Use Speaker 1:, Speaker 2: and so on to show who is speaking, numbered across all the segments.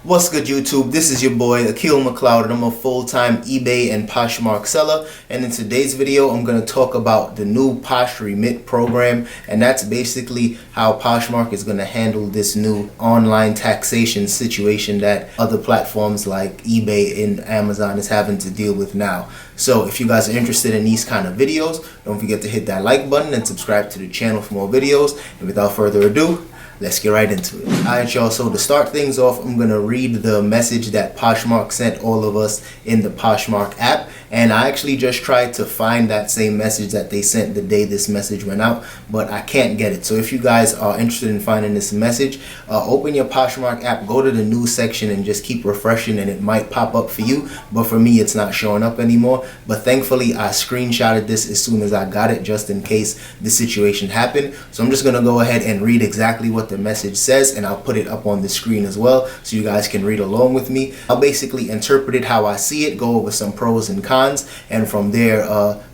Speaker 1: What's good, YouTube? This is your boy Akil McLeod, and I'm a full-time eBay and Poshmark seller. And in today's video, I'm going to talk about the new Posh Remit program, and that's basically how Poshmark is going to handle this new online taxation situation that other platforms like eBay and Amazon is having to deal with now. So if you guys are interested in these kind of videos, don't forget to hit that like button and subscribe to the channel for more videos. And without further ado, let's get right into it. Alright, y'all, so to start things off, I'm going to read the message that Poshmark sent all of us in the Poshmark app. And I actually just tried to find that same message that they sent the day this message went out, but I can't get it. So if you guys are interested in finding this message, open your Poshmark app, go to the news section and just keep refreshing and it might pop up for you. But for me, it's not showing up anymore. But thankfully, I screenshotted this as soon as I got it, just in case this situation happened. So I'm just going to go ahead and read exactly what the message says, and I'll put it up on the screen as well so you guys can read along with me. I'll basically interpret it how I see it, go over some pros and cons, and from there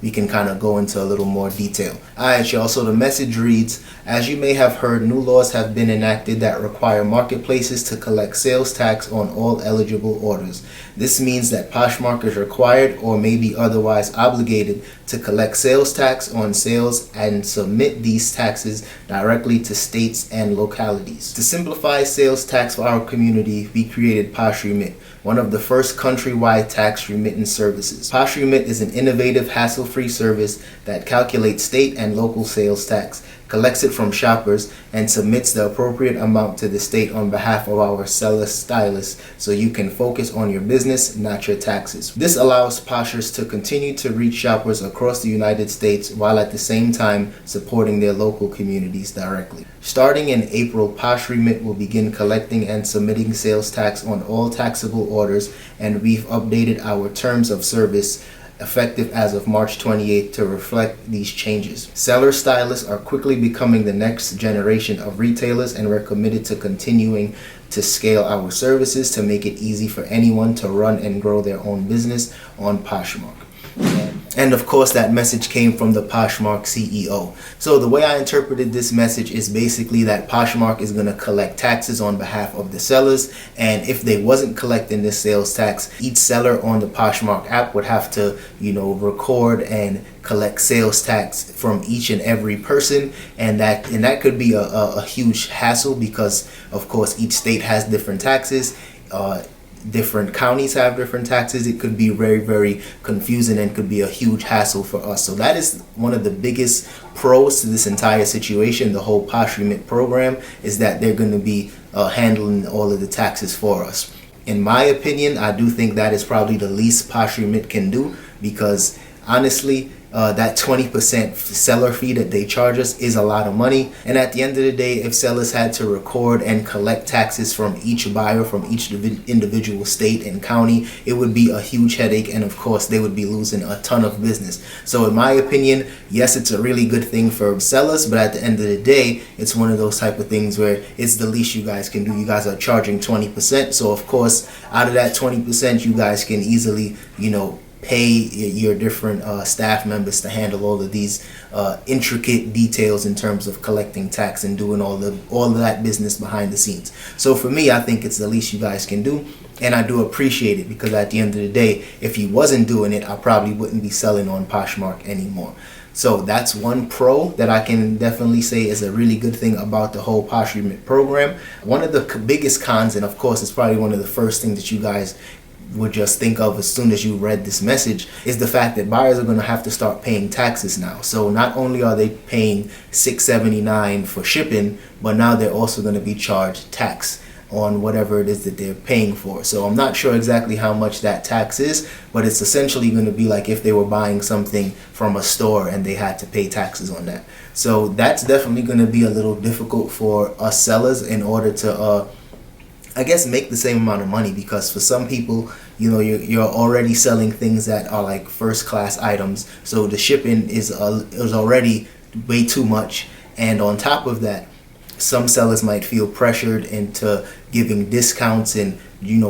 Speaker 1: we can kind of go into a little more detail. Alright, y'all, so the message reads: as you may have heard, new laws have been enacted that require marketplaces to collect sales tax on all eligible orders. This means that Poshmark is required or may be otherwise obligated to collect sales tax on sales and submit these taxes directly to states and localities. To simplify sales tax for our community, we created Posh Remit, one of the first countrywide tax remittance services. Posh Remit is an innovative, hassle-free service that calculates state and local sales tax, collects it from shoppers, and submits the appropriate amount to the state on behalf of our seller stylists so you can focus on your business, not your taxes. This allows Poshers to continue to reach shoppers across the United States while at the same time supporting their local communities directly. Starting in April, Posh Remit will begin collecting and submitting sales tax on all taxable orders, and we've updated our terms of service effective as of March 28th to reflect these changes. Seller stylists are quickly becoming the next generation of retailers, and we're committed to continuing to scale our services to make it easy for anyone to run and grow their own business on Poshmark. And of course, that message came from the Poshmark CEO. So the way I interpreted this message is basically that Poshmark is going to collect taxes on behalf of the sellers, and if they wasn't collecting this sales tax, each seller on the Poshmark app would have to, record and collect sales tax from each and every person, and that could be a huge hassle because of course each state has different taxes. Different counties have different taxes. It could be very, very confusing and could be a huge hassle for us. So that is one of the biggest pros to this entire situation. The whole Posh Remit program is that they're going to be handling all of the taxes for us. In my opinion, I do think that is probably the least Posh Remit can do, because honestly, that 20% seller fee that they charge us is a lot of money. And at the end of the day, if sellers had to record and collect taxes from each buyer from each individual state and county, it would be a huge headache, and of course they would be losing a ton of business. So in my opinion, yes, it's a really good thing for sellers, but at the end of the day, it's one of those type of things where it's the least you guys can do. You guys are charging 20%, so of course out of that 20%, you guys can easily pay your different staff members to handle all of these intricate details in terms of collecting tax and doing all of that business behind the scenes. So for me, I think it's the least you guys can do, and I do appreciate it, because at the end of the day, if he wasn't doing it, I probably wouldn't be selling on Poshmark anymore. So that's one pro that I can definitely say is a really good thing about the whole Posh Remit program. One of the biggest cons, and of course it's probably one of the first things that you guys would just think of as soon as you read this message, is the fact that buyers are going to have to start paying taxes now. So not only are they paying $6.79 for shipping, but now they're also going to be charged tax on whatever it is that they're paying for. So I'm not sure exactly how much that tax is, but it's essentially going to be like if they were buying something from a store and they had to pay taxes on that. So that's definitely going to be a little difficult for us sellers in order to I guess make the same amount of money, because for some people, you're already selling things that are like first class items, so the shipping is already way too much, and on top of that, some sellers might feel pressured into giving discounts and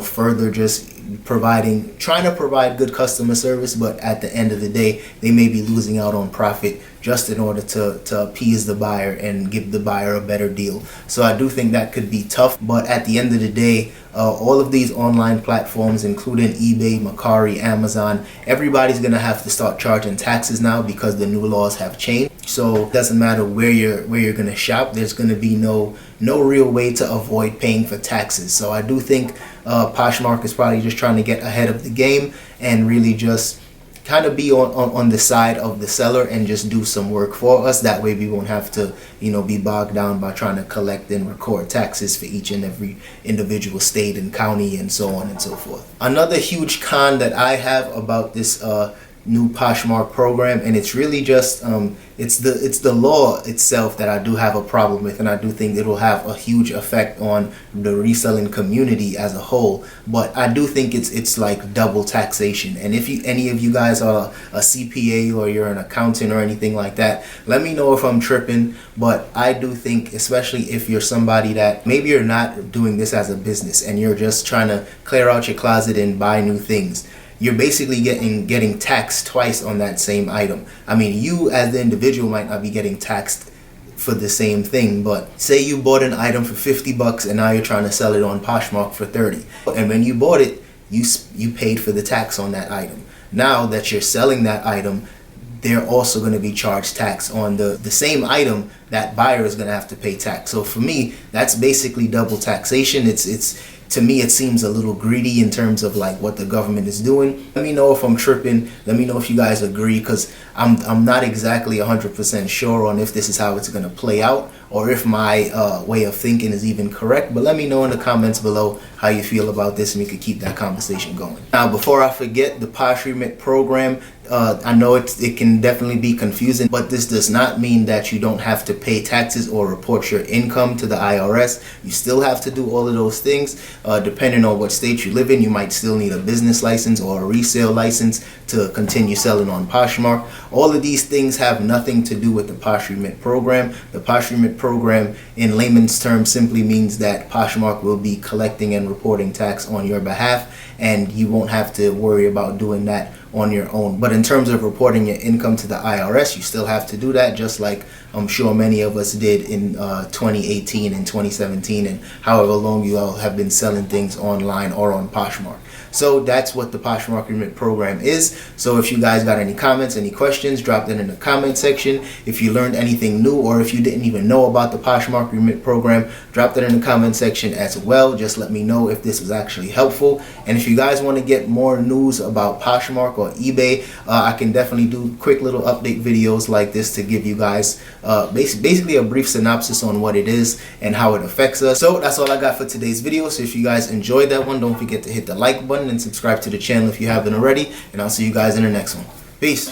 Speaker 1: further just trying to provide good customer service, but at the end of the day, they may be losing out on profit just in order to appease the buyer and give the buyer a better deal. So I do think that could be tough, but at the end of the day, all of these online platforms, including eBay, Mercari, Amazon, everybody's gonna have to start charging taxes now because the new laws have changed. So it doesn't matter where you're gonna shop. There's gonna be no real way to avoid paying for taxes. So I do think Poshmark is probably just trying to get ahead of the game and really just kind of be on the side of the seller and just do some work for us. That way we won't have to, be bogged down by trying to collect and record taxes for each and every individual state and county and so on and so forth. Another huge con that I have about this new Poshmark program, and it's really just it's the law itself that I do have a problem with, and I do think it'll have a huge effect on the reselling community as a whole. But I do think it's like double taxation. And if any of you guys are a CPA or you're an accountant or anything like that, let me know if I'm tripping. But I do think, especially if you're somebody that maybe you're not doing this as a business and you're just trying to clear out your closet and buy new things, you're basically getting taxed twice on that same item. I mean, you as the individual might not be getting taxed for the same thing, but say you bought an item for $50 and now you're trying to sell it on Poshmark for $30. And when you bought it, you paid for the tax on that item. Now that you're selling that item, they're also going to be charged tax on the same item. That buyer is going to have to pay tax. So for me, that's basically double taxation. It's to me, it seems a little greedy in terms of like what the government is doing. Let me know if I'm tripping. Let me know if you guys agree, because I'm not exactly 100% sure on if this is how it's going to play out or if my way of thinking is even correct. But let me know in the comments below how you feel about this, and we could keep that conversation going. Now, before I forget, the Posh Remit program, I know it can definitely be confusing, but this does not mean that you don't have to pay taxes or report your income to the IRS. You still have to do all of those things. Depending on what state you live in, you might still need a business license or a resale license to continue selling on Poshmark. All of these things have nothing to do with the Posh Remit program. The Posh Remit program, in layman's terms, simply means that Poshmark will be collecting and reporting tax on your behalf, and you won't have to worry about doing that on your own. But in terms of reporting your income to the IRS, you still have to do that, just like I'm sure many of us did in 2018 and 2017 and however long you all have been selling things online or on Poshmark. So that's what the Poshmark Remit program is. So if you guys got any comments, any questions, drop that in the comment section. If you learned anything new, or if you didn't even know about the Poshmark Remit program, drop that in the comment section as well. Just let me know if this was actually helpful. And if you guys want to get more news about Poshmark or eBay, I can definitely do quick little update videos like this to give you guys basically a brief synopsis on what it is and how it affects us. So that's all I got for today's video. So if you guys enjoyed that one, don't forget to hit the like button and subscribe to the channel if you haven't already, and I'll see you guys in the next one. Peace.